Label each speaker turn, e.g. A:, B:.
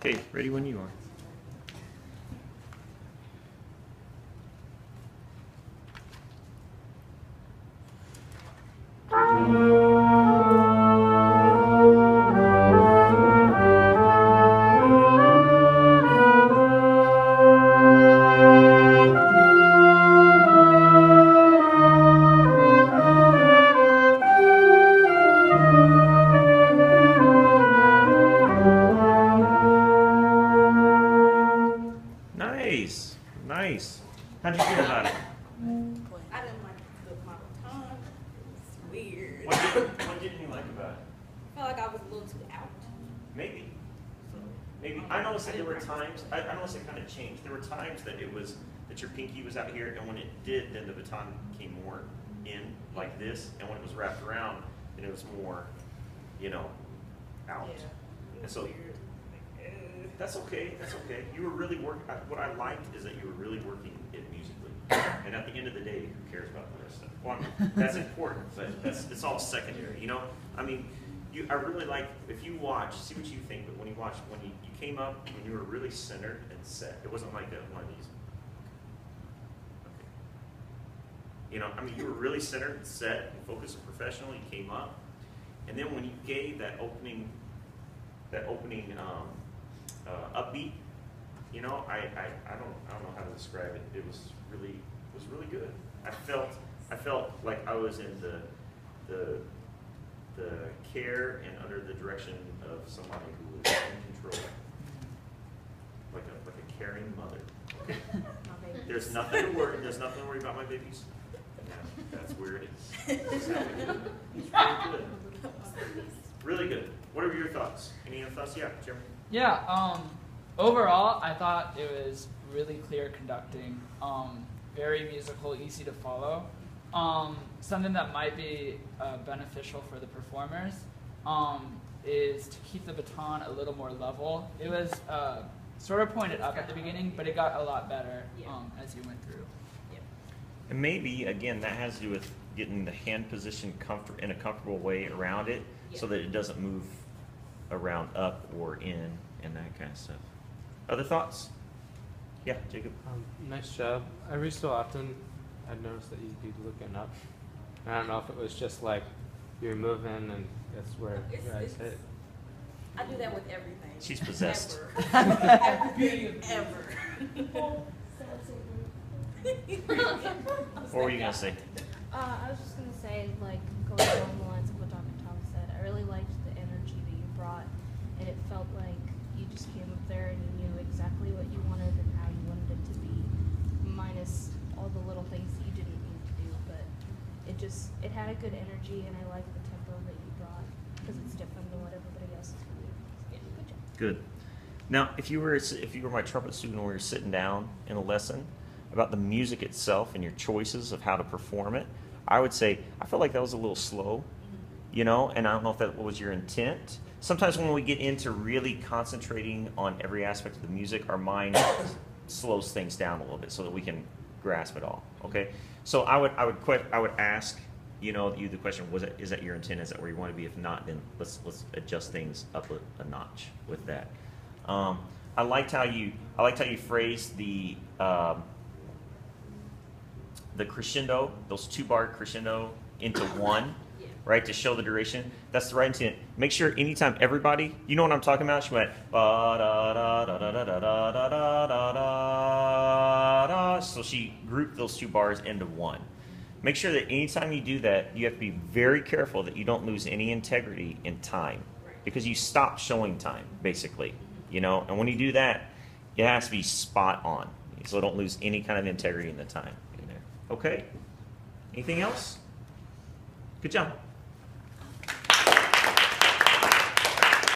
A: Okay, ready when you are. Nice, nice. How'd you feel about it?
B: Boy, I didn't like my tongue. It's weird.
A: What didn't you like about it?
B: I felt like I was a little too out.
A: Maybe. Maybe. I noticed that there were times, I noticed it kind of changed. There were times that it was, that your pinky was out here, and when it did, then the baton came more in, like this, and when it was wrapped around, then it was more, you know, out.
B: Yeah. It
A: And
B: was
A: so,
B: weird.
A: that's okay, that's okay. You were really working, what I liked is that you were really working it musically. And at the end of the day, who cares about the rest of it? Well, I mean, that's important, but it's all secondary, you know? I mean, I really like, if you watch, see what you think, but when you watch, when you came up, when you were really centered and set, it wasn't like one of these. Okay. You know, I mean, you were really centered and set and focused and professional, you came up, and then when you gave that opening upbeat, you know, I don't know how to describe it. It was really good. I felt like I was in the care and under the direction of somebody who was in control, like a caring mother. Okay. There's nothing to worry. There's nothing to worry about my babies. Yeah, that's where it is. That's how we do it. It's really good. Really good. What are your thoughts? Any other thoughts? Yeah, Jeremy.
C: Yeah, overall, I thought it was really clear conducting, very musical, easy to follow. Something that might be beneficial for the performers is to keep the baton a little more level. It was sort of pointed up at the beginning, but it got a lot better as you went through.
A: And maybe, again, that has to do with getting the hand position in a comfortable way around it so that it doesn't move around up or in and that kind of stuff. Other thoughts? Yeah, Jacob.
D: Nice job. Every so often, I'd noticed that you'd be looking up. I don't know if it was just like you're moving and that's where your eyes hit.
B: I do that with everything.
A: She's possessed.
B: Ever.
A: What were you going to say?
E: I was just gonna say, like, going along the lines of what Dr. Tom said, I really liked the energy that you brought, and it felt like you just came up there and you knew exactly what you wanted and how you wanted it to be, minus all the little things that you didn't need to do, but it had a good energy, and I liked the tempo that you brought, because it's different than what everybody else is doing. Yeah, good job.
A: Good. Now, if you were my trumpet student and we were sitting down in a lesson about the music itself and your choices of how to perform it, I would say, I felt like that was a little slow, you know, and I don't know if that was your intent. Sometimes when we get into really concentrating on every aspect of the music, our mind slows things down a little bit so that we can grasp it all, okay? So I would ask, you know, you the question, is that your intent? Is that where you want to be? If not, then let's adjust things up a notch with that. I liked how you phrased the crescendo, those 2-bar crescendo into one, right, to show the duration. That's the right intent. Make sure anytime everybody, you know what I'm talking about? She went, ba da da da da da da da da da da da. So she grouped those 2 bars into one. Make sure that anytime you do that, you have to be very careful that you don't lose any integrity in time, because you stop showing time, basically, you know, and when you do that, it has to be spot on, so don't lose any kind of integrity in the time in there. Okay? Anything else? Good job.